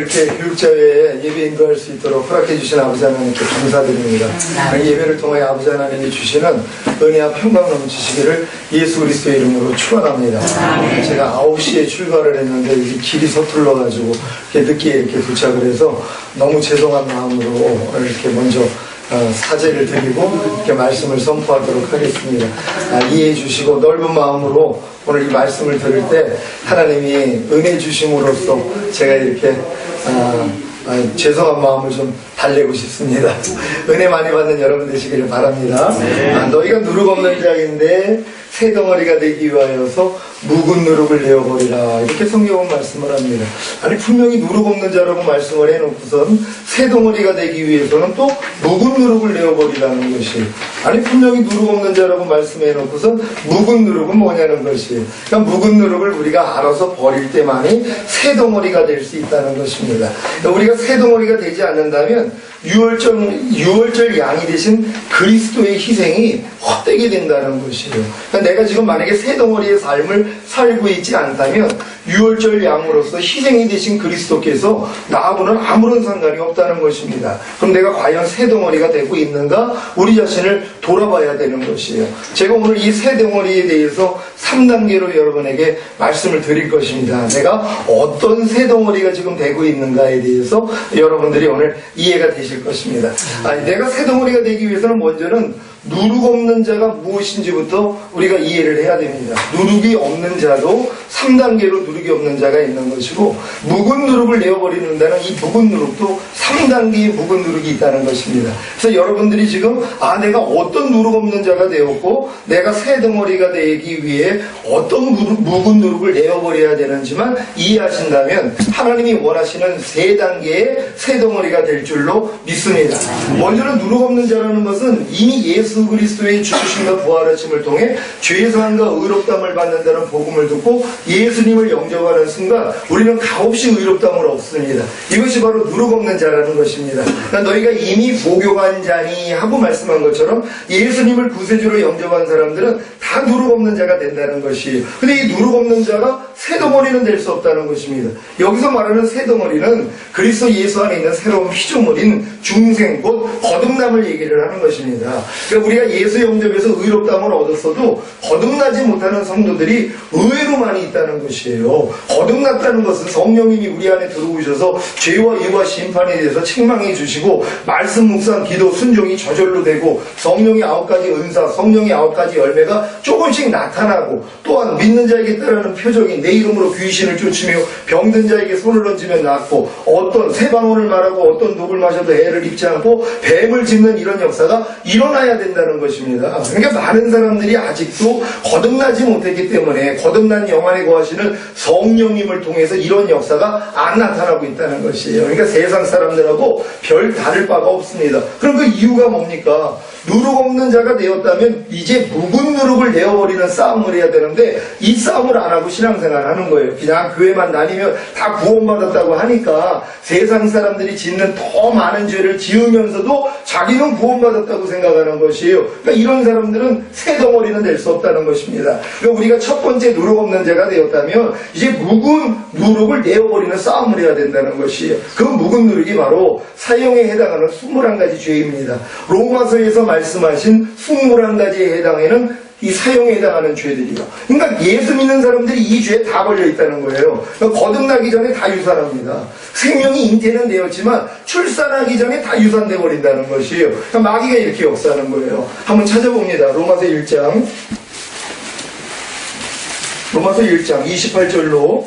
이렇게 교육자회에 예배 인도할 수 있도록 허락해 주신 아버지 하나님께 감사드립니다. 예배를 통해 아버지 하나님이 주시는 은혜와 평강 넘치시기를 예수 그리스도의 이름으로 축원합니다. 제가 9시에 출발을 했는데 이 길이 서툴러가지고 이렇게 늦게 이렇게 도착을 해서 너무 죄송한 마음으로 이렇게 먼저 사죄를 드리고 이렇게 말씀을 선포하도록 하겠습니다. 이해해 주시고 넓은 마음으로 오늘 이 말씀을 들을 때 하나님이 은혜 주심으로써 제가 이렇게 죄송한 마음을 좀 달래고 싶습니다. 은혜 많이 받는 여러분 되시기를 바랍니다. 너희가 누룩 없는 자인데 새 덩어리가 되기 위하여서 묵은 누룩을 내어버리라, 이렇게 성경은 말씀을 합니다. 아니 분명히 누룩 없는 자라고 말씀을 해놓고선 새 덩어리가 되기 위해서는 또 묵은 누룩을 내어버리라는 것이, 아니 분명히 누룩 없는 자라고 말씀해놓고선 묵은 누룩은 뭐냐는 것이, 그러니까 묵은 누룩을 우리가 알아서 버릴 때만이 새 덩어리가 될 수 있다는 것입니다. 그러니까 우리가 새 덩어리가 되지 않는다면 유월절 양이 되신 그리스도의 희생이 헛되게 된다는 것이에요. 그러니까 내가 지금 만약에 새 덩어리의 삶을 살고 있지 않다면 유월절 양으로서 희생이 되신 그리스도께서 나하고는 아무런 상관이 없다는 것입니다. 그럼 내가 과연 새 덩어리가 되고 있는가? 우리 자신을 돌아봐야 되는 것이에요. 제가 오늘 이 새 덩어리에 대해서 3단계로 여러분에게 말씀을 드릴 것입니다. 내가 어떤 새 덩어리가 지금 되고 있는가에 대해서 여러분들이 오늘 이해가 되실 것입니다. 내가 새 덩어리가 되기 위해서는 먼저는 누룩 없는 자가 무엇인지부터 우리가 이해를 해야 됩니다. 누룩이 없는 자도 3단계로 누룩이 없는 자가 있는 것이고, 묵은 누룩을 내어버리는다는 이 묵은 누룩도 3단계의 묵은 누룩이 있다는 것입니다. 그래서 여러분들이 지금 내가 어떤 누룩 없는 자가 되었고 내가 새 덩어리가 되기 위해 어떤 묵은 누룩을 내어버려야 되는지만 이해하신다면 하나님이 원하시는 3단계의 새 덩어리가 될 줄로 믿습니다. 먼저는 누룩 없는 자라는 것은 이미 예수 그리스도의 죽으심과 부활하심을 통해 죄사함과 의롭다함을 받는다는 복음을 듣고 예수님을 영접하는 순간 우리는 값없이 의롭다함을 얻습니다. 이것이 바로 누룩 없는 자라는 것입니다. 그러니까 너희가 이미 목욕한 자니 하고 말씀한 것처럼 예수님을 구세주로 영접한 사람들은 다 누룩 없는 자가 된다는 것이에요. 근데 이 누룩 없는 자가 새 덩어리는 될 수 없다는 것입니다. 여기서 말하는 새 덩어리는 그리스도 예수 안에 있는 새로운 피조물인 중생 곧 거듭남을 얘기를 하는 것입니다. 그러니까 우리가 예수 영접에서 의롭다함을 얻었어도 거듭나지 못하는 성도들이 의외로 많이 있다는 것이에요. 거듭났다는 것은 성령님이 우리 안에 들어오셔서 죄와 유와 심판에 대해서 책망해 주시고 말씀 묵상 기도 순종이 저절로 되고 성령의 9가지 은사, 성령의 9가지 열매가 조금씩 나타나고, 또한 믿는 자에게 따르는 표적이 내 이름으로 귀신을 쫓으며 병든 자에게 손을 얹으면 낫고, 어떤 새 방언을 말하고 어떤 독을 마셔도 해를 입지 않고 뱀을 짚는 이런 역사가 일어나야 된다는 것입니다. 그러니까 많은 사람들이 아직도 거듭나지 못했기 때문에 거듭난 영안에 거하시는 성령님을 통해서 이런 역사가 안 나타나고 있다는 것이에요. 그러니까 세상 사람들하고 별 다를 바가 없습니다. 그럼 그 이유가 뭡니까? 누룩 없는 자가 되었다면 이제 묵은 누룩을 내어버리는 싸움을 해야 되는데 이 싸움을 안 하고 신앙생활 하는 거예요. 그냥 교회만 다니면 다 구원받았다고 하니까 세상 사람들이 짓는 더 많은 죄를 지으면서도 자기는 구원받았다고 생각하는 것이에요. 그러니까 이런 사람들은 새 덩어리는 될 수 없다는 것입니다. 그러니까 우리가 첫 번째 누룩 없는 자가 되었다면 이제 묵은 누룩을 내어버리는 싸움을 해야 된다는 것이에요. 그 묵은 누룩이 바로 사형에 해당하는 21가지 죄입니다. 로마서에서 말씀하신 21가지에 해당하는 이 사형에 해당하는 죄들이요. 그러니까 예수 믿는 사람들이 이 죄에 다 걸려 있다는 거예요. 그러니까 거듭나기 전에 다 유산합니다. 생명이 잉태는 되었지만 출산하기 전에 다 유산돼 버린다는 것이에요. 그러니까 마귀가 이렇게 역사하는 거예요. 한번 찾아봅니다. 로마서 1장 28절로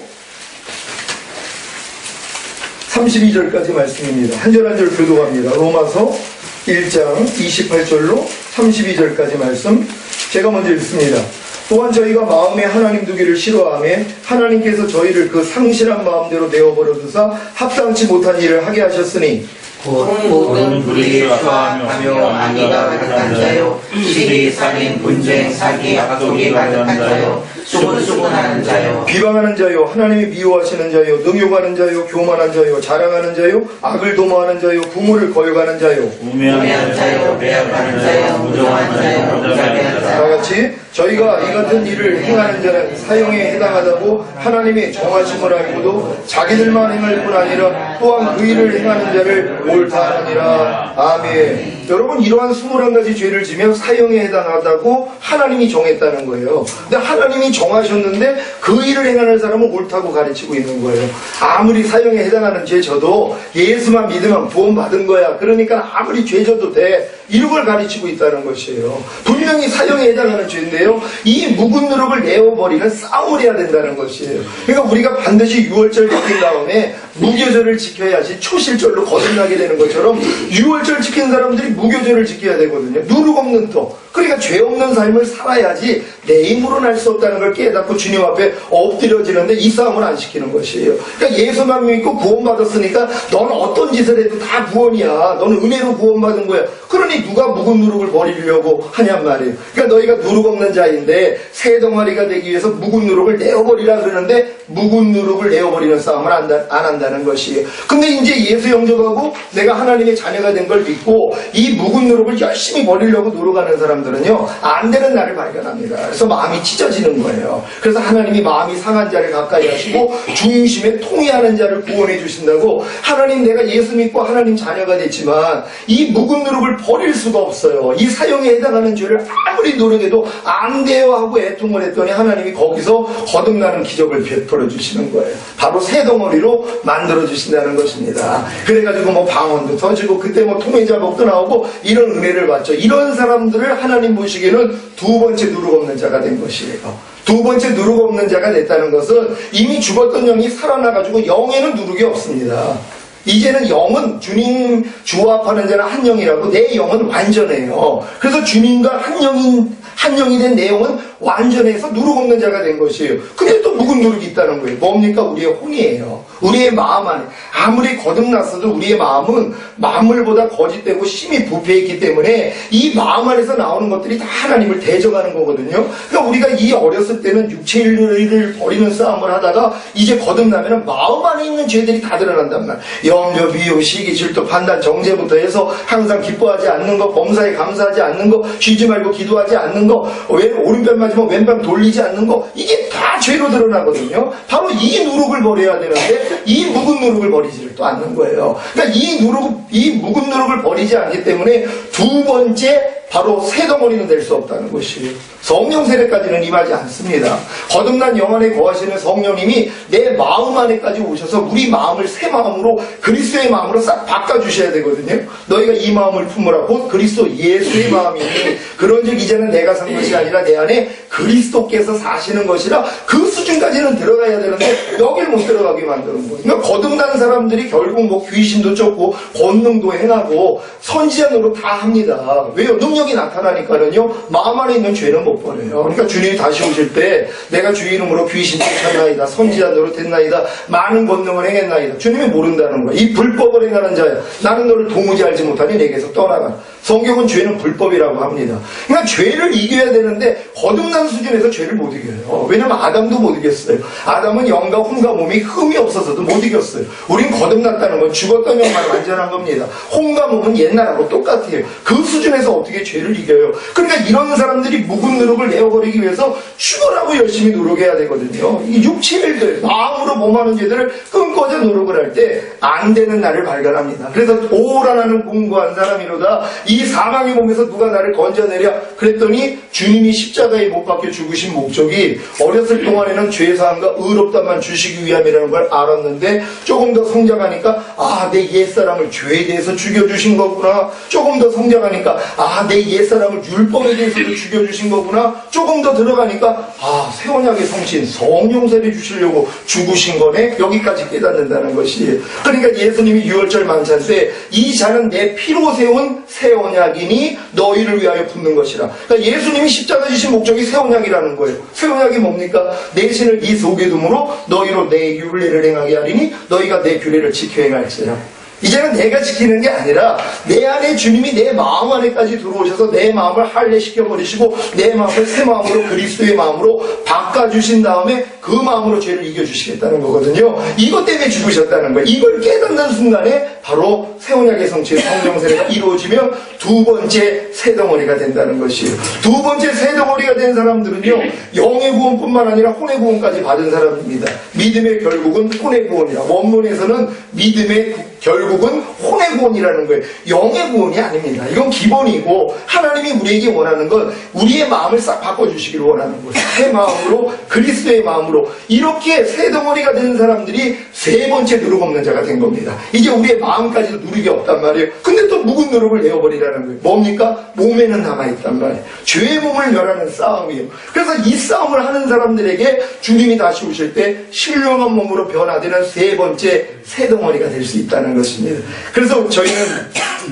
32절까지 말씀입니다. 한 절 한 절 교독합니다. 로마서 1장 28절로 32절까지 말씀 제가 먼저 읽습니다. 또한 저희가 마음에 하나님 두기를 싫어하며 하나님께서 저희를 그 상실한 마음대로 내어버려 두사 합당치 못한 일을 하게 하셨으니 모든 불의에 처하며 악의가 가득한 자요 시기 살인 분쟁 사기 악독이 가득한 자요 수군수군하는 자요 비방하는 자요 하나님이 미워하시는 자요 능욕하는 자요 교만한 자요 자랑하는 자요 악을 도모하는 자요 부모를 거역하는 자요 우매한 자요 배역하는 자요 무정한 자요 무자비한 자요 다같이 저희가 이 같은 일을 행하는 자는 사형에 해당하다고 하나님의 정하심을 알고도 자기들만 행할 뿐 아니라 또한 그 일을 행하는 자를 옳다 하느니라. 아멘. 여러분 이러한 21가지 죄를 지면 사형에 해당하다고 하나님이 정했다는 거예요. 근데 하나님이 정하셨는데 그 일을 행하는 사람은 옳다고 가르치고 있는 거예요. 아무리 사형에 해당하는 죄 져도 예수만 믿으면 구원받은 거야. 그러니까 아무리 죄 져도 돼. 이런 걸 가르치고 있다는 것이에요. 분명히 사형에 해당하는 죄인데요. 이 묵은 누룩을 내어버리는 싸움을 해야 된다는 것이에요. 그러니까 우리가 반드시 유월절 지킨 다음에 무교절을 지켜야지 초실절로 거듭나게 되는 것처럼 유월절 지킨 사람들이 무교절을 지켜야 되거든요. 누룩 없는 터. 그러니까 죄 없는 삶을 살아야지 내 힘으로는 할 수 없다는 걸 깨닫고 주님 앞에 엎드려지는데 이 싸움을 안 시키는 것이에요. 그러니까 예수만 믿고 구원받았으니까 너는 어떤 짓을 해도 다 구원이야. 너는 은혜로 구원받은 거야. 그러니 누가 묵은 누룩을 버리려고 하냔 말이에요. 그러니까 너희가 누룩 없는 자인데 새 덩어리가 되기 위해서 묵은 누룩을 내어버리라 그러는데 묵은 누룩을 내어버리는 싸움을 안 한다는 것이에요. 근데 이제 예수 영접하고 내가 하나님의 자녀가 된 걸 믿고 이 묵은 누룩을 열심히 버리려고 노력하는 사람들은요 안 되는 날을 발견합니다. 그래서 마음이 찢어지는 거예요. 그래서 하나님이 마음이 상한 자를 가까이 하시고 중심에 통회하는 자를 구원해 주신다고 하나님 내가 예수 믿고 하나님 자녀가 됐지만 이 묵은 누룩을 버릴 수가 없어요. 이 사형에 해당하는 죄를 아무리 노력해도 안 돼요 하고 애통을 했더니 하나님이 거기서 거듭나는 기적을 베풀어 주시는 거예요. 바로 새 덩어리로 만들어 주신다는 것입니다. 그래가지고 뭐 방언도 터지고 그때 뭐 통회자복도 나오고 이런 은혜를 받죠. 이런 사람들을 하나님 보시기에는 두 번째 누룩 없는 자가 된 것이에요. 두 번째 누룩 없는 자가 됐다는 것은 이미 죽었던 영이 살아나가지고 영에는 누룩이 없습니다. 이제는 영은 주님 주합하는 자는 한 영이라고 내 영은 완전해요. 그래서 주님과 한 영이 된 내 영은 완전해서 누룩 없는 자가 된 것이에요. 근데 또 묵은 누룩이 있다는 거예요. 뭡니까? 우리의 혼이에요. 우리의 마음 안에 아무리 거듭났어도 우리의 마음은 만물보다 거짓되고 심히 부패했기 때문에 이 마음 안에서 나오는 것들이 다 하나님을 대적하는 거거든요. 그러니까 우리가 이 어렸을 때는 육체의 일을 버리는 싸움을 하다가 이제 거듭나면 마음 안에 있는 죄들이 다 드러난단 말이에요. 염려, 미움, 시기, 질투, 판단, 정죄부터 해서 항상 기뻐하지 않는 거, 범사에 감사하지 않는 거, 쉬지 말고 기도하지 않는 거, 오른편 맞으면 왼편 돌리지 않는 거, 이게 다 죄로 드러나거든요. 바로 이 누룩을 버려야 되는데 이 묵은 누룩을 버리지를 또 않는 거예요. 그러니까 이 묵은 누룩을 버리지 않기 때문에 두 번째 바로 새 덩어리는 될 수 없다는 것이에요. 성령 세례까지는 임하지 않습니다. 거듭난 영 안에 거하시는 성령님이 내 마음 안에까지 오셔서 우리 마음을 새 마음으로 그리스도의 마음으로 싹 바꿔주셔야 되거든요. 너희가 이 마음을 품으라 곧 그리스도 예수의 마음이니 그런즉 이제는 내가 산 것이 아니라 내 안에 그리스도께서 사시는 것이라 그 수준까지는 들어가야 되는데 여길 못 들어가게 만드는 거예요. 그러니까 거듭난 사람들이 결국 뭐 귀신도 쫓고 권능도 행하고 선지자 노릇 다 합니다. 왜요? 능력이 나타나니까는요 마음 안에 있는 죄는 못 버려요. 그러니까 주님이 다시 오실 때 내가 주 이름으로 귀신 쫓았나이다 선지자 노릇 했나이다 많은 권능을 행했나이다. 주님이 모른다는 거예요. 이 불법을 행하는 자야 나는 너를 도무지 알지 못하니 내게서 떠나가. 성경은 죄는 불법이라고 합니다. 그러니까 죄를 이겨야 되는데 거듭난 수준에서 죄를 못 이겨요. 왜냐면 아담도 못 이겼어요. 아담은 영과 혼과 몸이 흠이 없어서도 못 이겼어요. 우린 거듭났다는 건 죽었던 영만 완전한 겁니다. 혼과 몸은 옛날하고 똑같아요. 그 수준에서 어떻게 죄를 이겨요. 그러니까 이런 사람들이 묵은 누룩을 내어버리기 위해서 죽으라고 열심히 노력해야 되거든요. 이 육체일들 마음으로 몸하는 죄들을 끊고자 노력을 할 때 안 되는 날을 발견합니다. 그래서 오라나는 공고한 사람이로다. 이 사망의 몸에서 누가 나를 건져내랴 그랬더니 주님이 십자가에 못 박혀 죽으신 목적이 어렸을 동안에는 죄사함과 의롭다만 주시기 위함이라는 걸 알았는데 조금 더 성장하니까 내 옛사람을 죄에 대해서 죽여주신 거구나. 조금 더 성장하니까 내 옛사람을 율법에 대해서도 죽여주신 거구나. 조금 더 들어가니까 새 언약의 성신 성령세례 주시려고 죽으신 거네. 여기까지 깨닫는다는 것이. 그러니까 예수님이 유월절 만찬 때 이 잔은 내 피로 세운 새 언약이니 너희를 위하여 붓는 것이라. 그러니까 예수님이 십자가 지신 목적이 새 언약이라는 거예요. 새 언약이 뭡니까? 내 신을 네 속에 둠으로 너희로 내 율례를 행하게 하리니 너희가 내 규례를 지켜 행할지라. 이제는 내가 지키는 게 아니라 내 안에 주님이 내 마음 안에까지 들어오셔서 내 마음을 할례시켜버리시고 내 마음을 새 마음으로 그리스도의 마음으로 바꿔주신 다음에 그 마음으로 죄를 이겨주시겠다는 거거든요. 이것 때문에 죽으셨다는 거예요. 이걸 깨닫는 순간에 바로 새 언약의 성취의 성령 세례가 이루어지면 두 번째 새 덩어리가 된다는 것이에요. 두 번째 새 덩어리가 된 사람들은요, 영의 구원뿐만 아니라 혼의 구원까지 받은 사람입니다. 믿음의 결국은 혼의 구원이라. 원문에서는 믿음의 결국은 혼의 구원이라는 거예요. 영의 구원이 아닙니다. 이건 기본이고 하나님이 우리에게 원하는 건 우리의 마음을 싹 바꿔주시기를 원하는 거예요. 새 마음으로 그리스도의 마음으로 이렇게 새 덩어리가 된 사람들이 세 번째 누룩 없는 자가 된 겁니다. 이제 우리의 마음까지도 누룩이 없단 말이에요. 근데 또 묵은 누룩을 내어버리라는 거예요. 뭡니까? 몸에는 남아있단 말이에요. 죄의 몸을 멸하는 싸움이에요. 그래서 이 싸움을 하는 사람들에게 주님이 다시 오실 때 신령한 몸으로 변화되는 세 번째 새 덩어리가 될 수 있다는 것입니다. 그래서 저희는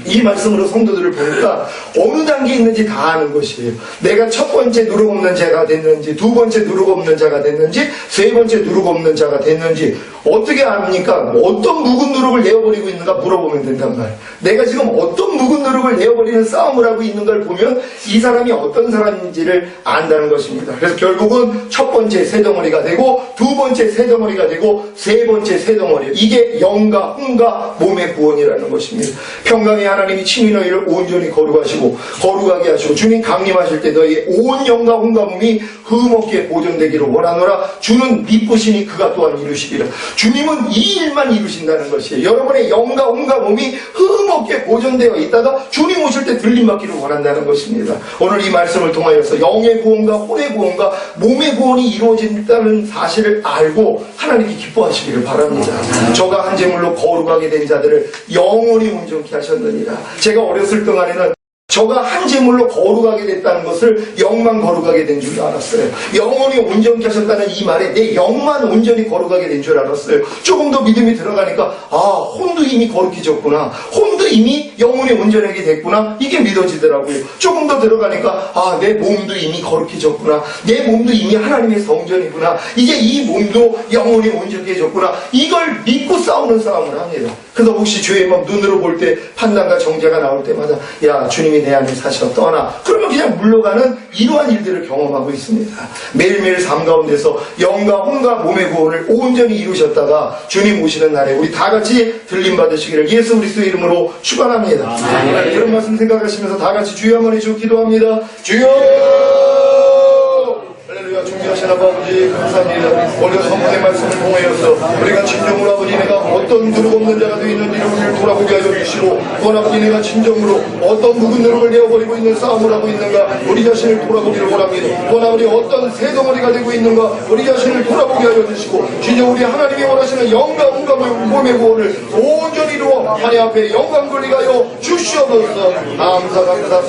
이 말씀으로 성도들을 보니까 어느 단계에 있는지 다 아는 것이에요. 내가 첫 번째 누룩 없는 자가 됐는지, 두 번째 누룩 없는 자가 됐는지, 세 번째 누룩 없는 자가 됐는지 어떻게 압니까? 어떤 묵은 누룩을 내어버리고 있는가 물어보면 된단 말이에요. 내가 지금 어떤 묵은 누룩을 내어버리는 싸움을 하고 있는 걸 보면 이 사람이 어떤 사람인지를 안다는 것입니다. 그래서 결국은 첫 번째 새 덩어리가 되고 두 번째 새 덩어리가 되고 세 번째 새 덩어리. 이게 영과 혼과 몸의 구원이라는 것입니다. 평강의 하나님이 친히 너희를 온전히 거룩하시고 거룩하게 하시고 주님 강림하실 때 너희의 온 영과 혼과 몸이 흠없게 보존되기를 원하노라. 주는 믿으시니 그가 또한 이루시리라. 주님은 이 일만 이루신다는 것이에요. 여러분의 영과 혼과 몸이 흠없게 보존되어 있다가 주님 오실 때 들림받기를 원한다는 것입니다. 오늘 이 말씀을 통하여서 영의 구원과 혼의 구원과 몸의 구원이 이루어진다는 사실을 알고 하나님께 기뻐하시기를 바랍니다. 저가 한 제물로 거룩하게 된 자들을 영원히 온전케 하셨느니라. 제가 어렸을 동안에는 저가 한 제물로 거룩하게 됐다는 것을 영만 거룩하게 된 줄 알았어요. 영원히 온전케 하셨다는 이 말에 내 영만 온전히 거룩하게 된 줄 알았어요. 조금 더 믿음이 들어가니까 혼도 이미 거룩해졌구나. 혼도 이미 영원히 온전하게 됐구나. 이게 믿어지더라고요. 조금 더 들어가니까 내 몸도 이미 거룩해졌구나. 내 몸도 이미 하나님의 성전이구나. 이제 이 몸도 영원히 온전해졌구나. 이걸 믿고 싸우는 싸움을 합니다. 그래서 혹시 주의 몸 눈으로 볼 때 판단과 정죄가 나올 때마다 야 주님이 내 안에 사셔 떠나. 그러면 그냥 물러가는 이러한 일들을 경험하고 있습니다. 매일매일 삶 가운데서 영과 혼과 몸의 구원을 온전히 이루셨다가 주님 오시는 날에 우리 다 같이 들림 받으시기를 예수 그리스도의 이름으로 축원합니다. 그런 말씀 생각하시면서 다 같이 주여 한번 해주고 기도합니다. 주여! 존귀하신 아버지 감사합니다. 오늘 성문의 말씀을 통하여서 우리가 진정으로 아버지 내가 어떤 누룩 없는 자가 되어 있는지를 우리를 돌아보게 하여 주시고 또 아버지 내가 진정으로 어떤 묵은 누룩을 내어버리고 있는 싸움을 하고 있는가 우리 자신을 돌아보기를 원합니다. 또 아버지 어떤 새 덩어리가 되고 있는가 우리 자신을 돌아보게 하여 주시고 진짜 우리 하나님이 원하시는 영과 혼과 몸의 구원을 온전히 이루어 하나님 앞에 영광 돌리게 하여 주시옵소서. 감사합니다.